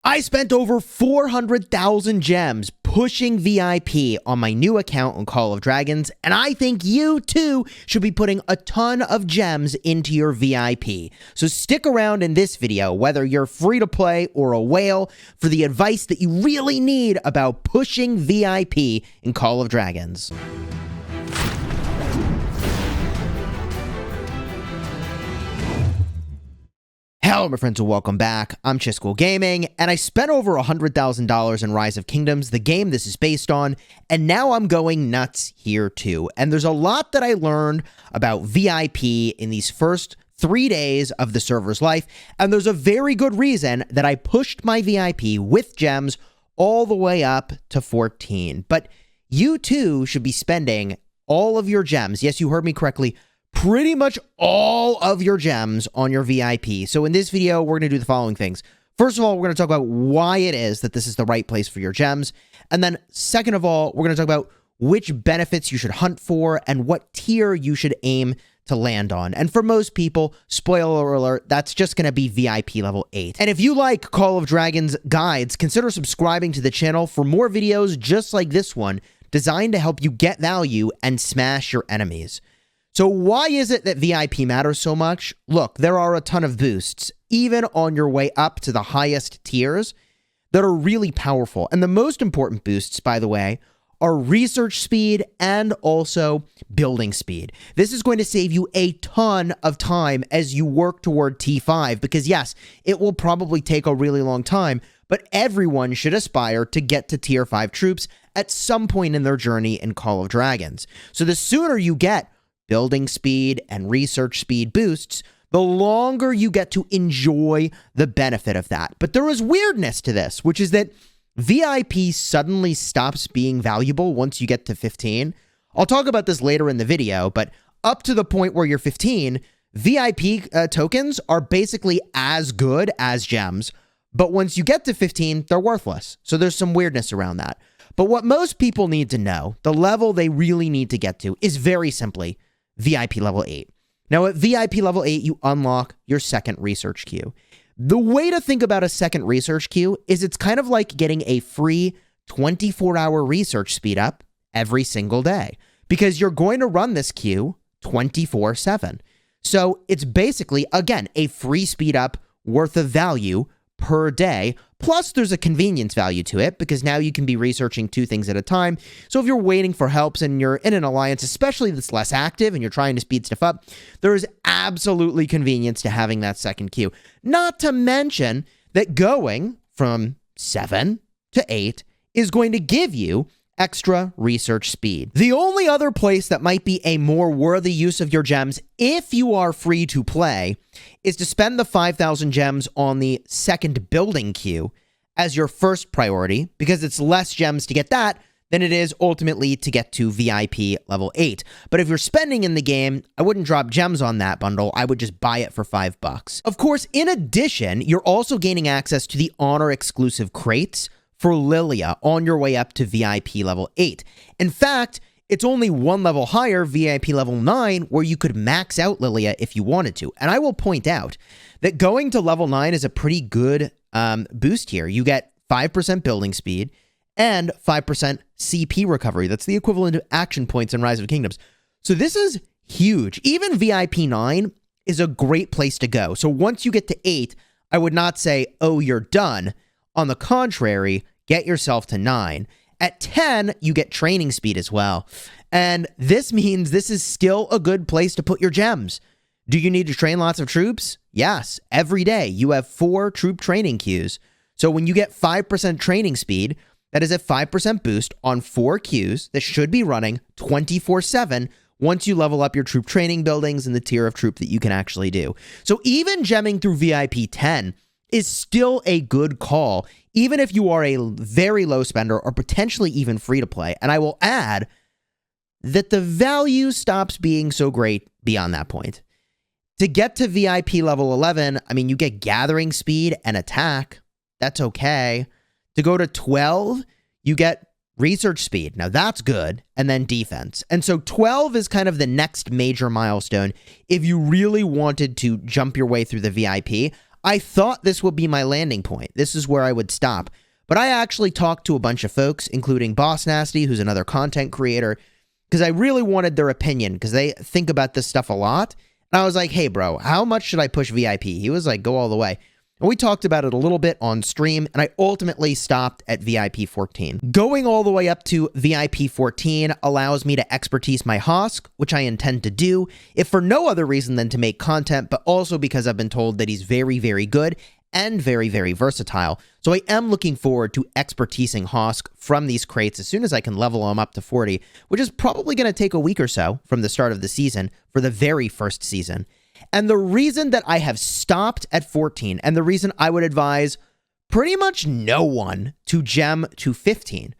I spent over 400,000 gems pushing VIP on my new account on Call of Dragons, and I think you too should be putting a ton of gems into your VIP. So stick around in this video, whether you're free to play or a whale, for the advice that you really need about pushing VIP in Call of Dragons. Hello, my friends, and welcome back. I'm Chisgule Gaming, and I spent over $100,000 in Rise of Kingdoms, the game this is based on, and now I'm going nuts here too. And there's a lot that I learned about VIP in these first 3 days of the server's life, and there's a very good reason that I pushed my VIP with gems all the way up to 14. But you too should be spending all of your gems. Yes, you heard me correctly. Pretty much all of your gems on your VIP. So in this video, we're going to do the following things. First of all, we're going to talk about why it is that this is the right place for your gems. And then second of all, we're going to talk about which benefits you should hunt for and what tier you should aim to land on. And for most people, spoiler alert, that's just going to be VIP level 8. And if you like Call of Dragons guides, consider subscribing to the channel for more videos just like this one, designed to help you get value and smash your enemies. So why is it that VIP matters so much? Look, there are a ton of boosts, even on your way up to the highest tiers, that are really powerful. And the most important boosts, by the way, are research speed and also building speed. This is going to save you a ton of time as you work toward T5, because yes, it will probably take a really long time, but everyone should aspire to get to tier 5 troops at some point in their journey in Call of Dragons. So the sooner you get building speed and research speed boosts, the longer you get to enjoy the benefit of that. But there is weirdness to this, which is that VIP suddenly stops being valuable once you get to 15. I'll talk about this later in the video, but up to the point where you're 15, VIP tokens are basically as good as gems. But once you get to 15, they're worthless. So there's some weirdness around that. But what most people need to know, the level they really need to get to, is very simply VIP level 8. Now, at VIP level 8, you unlock your second research queue. The way to think about a second research queue is it's kind of like getting a free 24-hour research speed up every single day, because you're going to run this queue 24/7. So it's basically, again, a free speed up worth of value per day. Plus, there's a convenience value to it, because now you can be researching 2 things at a time. So if you're waiting for helps and you're in an alliance, especially that's less active and you're trying to speed stuff up, there is absolutely convenience to having that second queue. Not to mention that going from 7 to 8 is going to give you extra research speed. The only other place that might be a more worthy use of your gems, if you are free to play, is to spend the 5,000 gems on the second building queue as your first priority, because it's less gems to get that than it is ultimately to get to VIP level 8. But if you're spending in the game, I wouldn't drop gems on that bundle. I would just buy it for $5. Of course, in addition, you're also gaining access to the Honor exclusive crates for Lilia on your way up to VIP level 8. In fact, it's only one level higher, VIP level 9, where you could max out Lilia if you wanted to. And I will point out that going to level 9 is a pretty good boost here. You get 5% building speed and 5% CP recovery. That's the equivalent of action points in Rise of Kingdoms. So this is huge. Even VIP 9 is a great place to go. So once you get to 8, I would not say, oh, you're done. On the contrary, get yourself to 9. At 10, you get training speed as well. And this means this is still a good place to put your gems. Do you need to train lots of troops? Yes, every day you have 4 troop training queues. So when you get 5% training speed, that is a 5% boost on 4 queues that should be running 24/7 once you level up your troop training buildings and the tier of troop that you can actually do. So even gemming through VIP 10 is still a good call, even if you are a very low spender or potentially even free to play. And I will add that the value stops being so great beyond that point. To get to VIP level 11, I mean, you get gathering speed and attack. That's okay. To go to 12, you get research speed. Now that's good. And then defense. And so 12 is kind of the next major milestone. If you really wanted to jump your way through the VIP, I thought this would be my landing point. This is where I would stop. But I actually talked to a bunch of folks, including Boss Nasty, who's another content creator, because I really wanted their opinion, because they think about this stuff a lot. And I was like, hey, bro, how much should I push VIP? He was like, go all the way. And we talked about it a little bit on stream, and I ultimately stopped at VIP 14. Going all the way up to VIP 14 allows me to expertise my Hosk, which I intend to do, if for no other reason than to make content, but also because I've been told that he's very, very good and very, very versatile. So I am looking forward to expertising Hosk from these crates as soon as I can level him up to 40, which is probably going to take a week or so from the start of the season for the very first season. And the reason that I have stopped at 14, and the reason I would advise pretty much no one to gem to 15,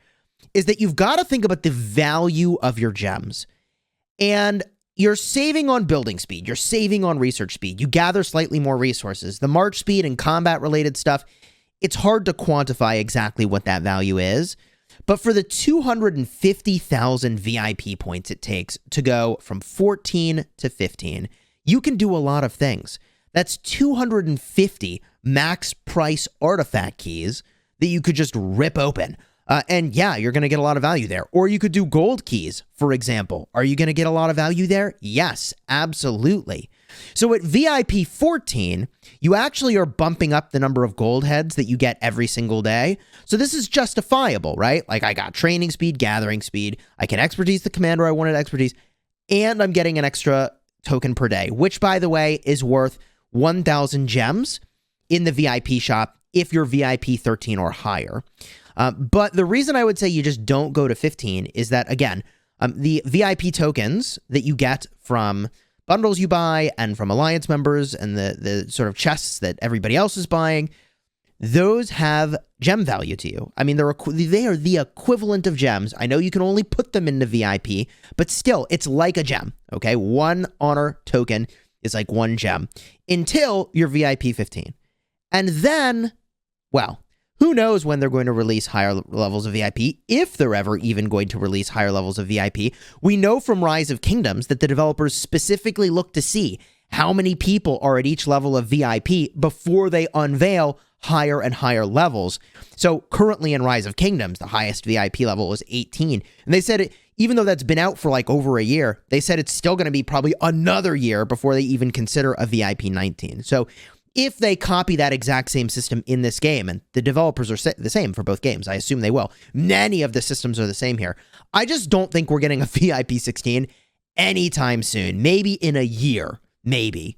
is that you've got to think about the value of your gems. And you're saving on building speed. You're saving on research speed. You gather slightly more resources. The march speed and combat-related stuff, it's hard to quantify exactly what that value is. But for the 250,000 VIP points it takes to go from 14 to 15, you can do a lot of things. That's 250 max price artifact keys that you could just rip open. And yeah, you're going to get a lot of value there. Or you could do gold keys, for example. Are you going to get a lot of value there? Yes, absolutely. So at VIP 14, you actually are bumping up the number of gold heads that you get every single day. So this is justifiable, right? Like I got training speed, gathering speed. I can expertise the commander I wanted to expertise. And I'm getting an extra token per day, which, by the way, is worth 1,000 gems in the VIP shop if you're VIP 13 or higher. But the reason I would say you just don't go to 15 is that, again, the VIP tokens that you get from bundles you buy and from alliance members and the sort of chests that everybody else is buying, those have gem value to you. I mean, they are the equivalent of gems. I know you can only put them into VIP, but still, it's like a gem, okay? One honor token is like one gem until you're VIP 15. And then, well, who knows when they're going to release higher levels of VIP, if they're ever even going to release higher levels of VIP. We know from Rise of Kingdoms that the developers specifically look to see how many people are at each level of VIP before they unveil higher and higher levels. So currently in Rise of Kingdoms, the highest VIP level is 18. And they said, even though that's been out for like over a year, they said it's still going to be probably another year before they even consider a VIP 19. So if they copy that exact same system in this game, and the developers are the same for both games, I assume they will. Many of the systems are the same here. I just don't think we're getting a VIP 16 anytime soon. Maybe in a year, maybe.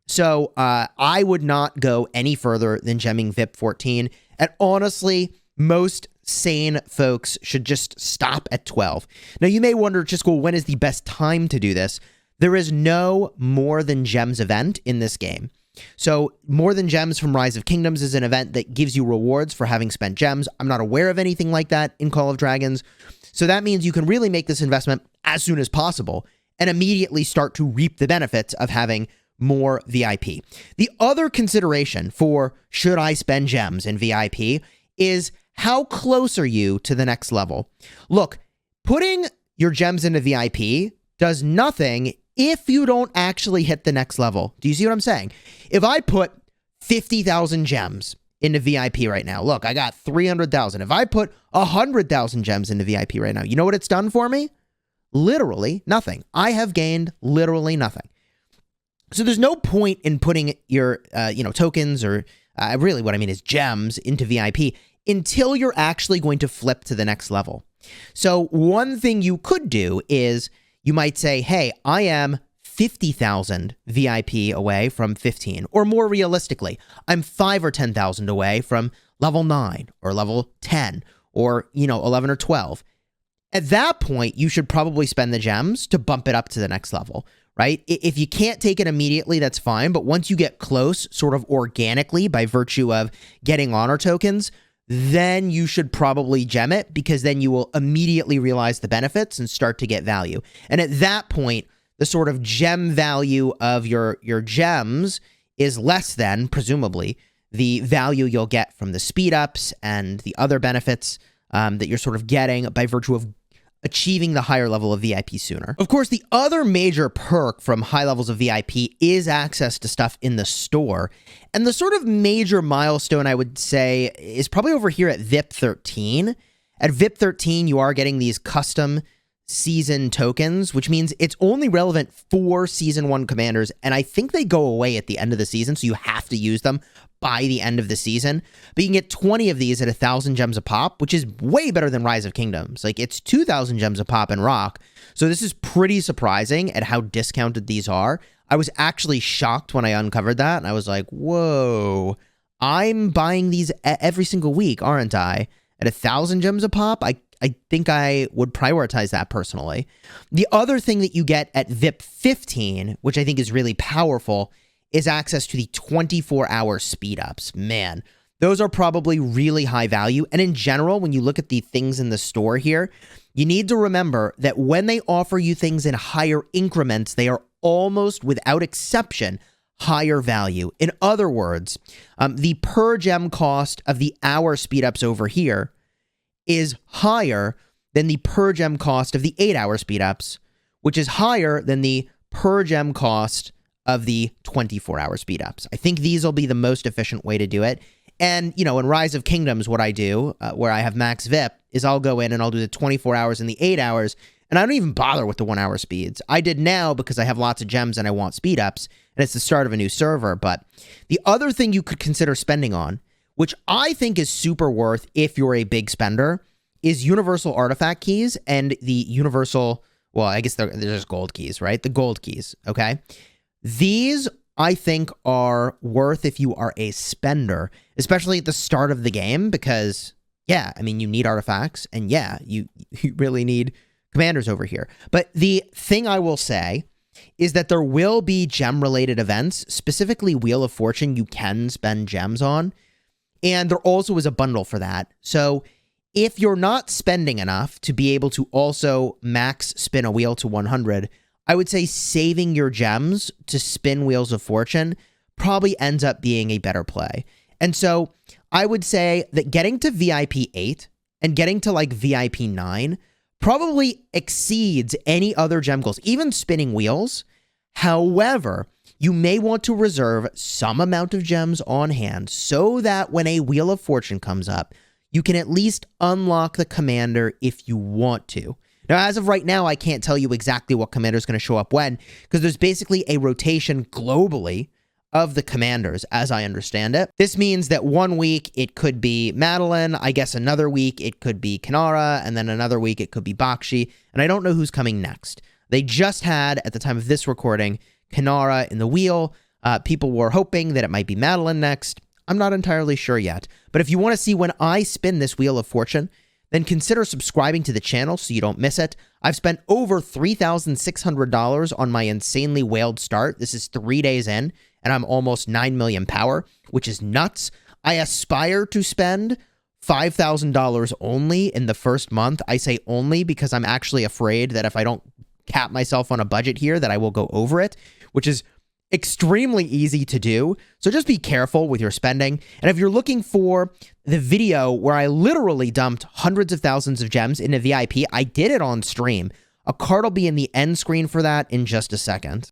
So I would not go any further than gemming VIP 14. And honestly, most sane folks should just stop at 12. Now, you may wonder, Chisgule, when is the best time to do this? There is no More Than Gems event in this game. So More Than Gems from Rise of Kingdoms is an event that gives you rewards for having spent gems. I'm not aware of anything like that in Call of Dragons. So that means you can really make this investment as soon as possible and immediately start to reap the benefits of having more VIP. The other consideration for should I spend gems in VIP is how close are you to the next level? Look, putting your gems into VIP does nothing if you don't actually hit the next level. Do you see what I'm saying? If I put 50,000 gems into VIP right now, look, I got 300,000. If I put 100,000 gems into VIP right now, you know what it's done for me? Literally nothing. I have gained literally nothing. So there's no point in putting your, tokens or really what I mean is gems into VIP until you're actually going to flip to the next level. So one thing you could do is you might say, hey, I am 50,000 VIP away from 15, or more realistically, I'm 5 or 10,000 away from level 9 or level 10 or, 11 or 12. At that point, you should probably spend the gems to bump it up to the next level, right? If you can't take it immediately, that's fine. But once you get close, sort of organically by virtue of getting honor tokens, then you should probably gem it, because then you will immediately realize the benefits and start to get value. And at that point, the sort of gem value of your gems is less than, presumably, the value you'll get from the speed ups and the other benefits that you're sort of getting by virtue of achieving the higher level of VIP sooner. Of course, the other major perk from high levels of VIP is access to stuff in the store. And the sort of major milestone, I would say, is probably over here at VIP 13. At VIP 13, you are getting these custom season tokens, which means it's only relevant for Season 1 commanders, and I think they go away at the end of the season, so you have to use them by the end of the season. But you can get 20 of these at 1,000 gems a pop, which is way better than Rise of Kingdoms. Like, it's 2,000 gems a pop in Rock, so this is pretty surprising at how discounted these are. I was actually shocked when I uncovered that, and I was like, whoa, I'm buying these every single week, aren't I? At 1,000 gems a pop, I think I would prioritize that personally. The other thing that you get at VIP 15, which I think is really powerful, is access to the 24-hour speed-ups. Man, those are probably really high value. And in general, when you look at the things in the store here, you need to remember that when they offer you things in higher increments, they are almost without exception higher value. In other words, the per gem cost of the hour speed-ups over here is higher than the per gem cost of the 8-hour speed-ups, which is higher than the per gem cost of the 24-hour speed-ups. I think these will be the most efficient way to do it. And, you know, in Rise of Kingdoms, what I do, where I have max VIP, is I'll go in and I'll do the 24 hours and the 8 hours, and I don't even bother with the 1-hour speeds. I did now because I have lots of gems and I want speed-ups, and it's the start of a new server. But the other thing you could consider spending on, which I think is super worth if you're a big spender, is universal artifact keys and the universal, well, I guess they're just gold keys, right? The gold keys, okay? These, I think, are worth if you are a spender, especially at the start of the game, because, yeah, I mean, you need artifacts, and yeah, you really need commanders over here. But the thing I will say is that there will be gem-related events, specifically Wheel of Fortune you can spend gems on, and there also is a bundle for that. So if you're not spending enough to be able to also max spin a wheel to 100, I would say saving your gems to spin Wheels of Fortune probably ends up being a better play. And so I would say that getting to VIP 8 and getting to like VIP 9 probably exceeds any other gem goals, even spinning wheels. However, you may want to reserve some amount of gems on hand so that when a Wheel of Fortune comes up, you can at least unlock the commander if you want to. Now, as of right now, I can't tell you exactly what commander is going to show up when, because there's basically a rotation globally of the commanders, as I understand it. This means that one week it could be Madeline, I guess another week it could be Kanara, and then another week it could be Bakshi, and I don't know who's coming next. They just had, at the time of this recording, Kanara in the wheel. People were hoping that it might be Madeline next. I'm not entirely sure yet. But if you want to see when I spin this Wheel of Fortune, then consider subscribing to the channel so you don't miss it. I've spent over $3,600 on my insanely whaled start. This is 3 days in, and I'm almost 9 million power, which is nuts. I aspire to spend $5,000 only in the first month. I say only because I'm actually afraid that if I don't cap myself on a budget here, that I will go over it, which is extremely easy to do. So just be careful with your spending. And if you're looking for the video where I literally dumped hundreds of thousands of gems into VIP, I did it on stream. A card will be in the end screen for that in just a second.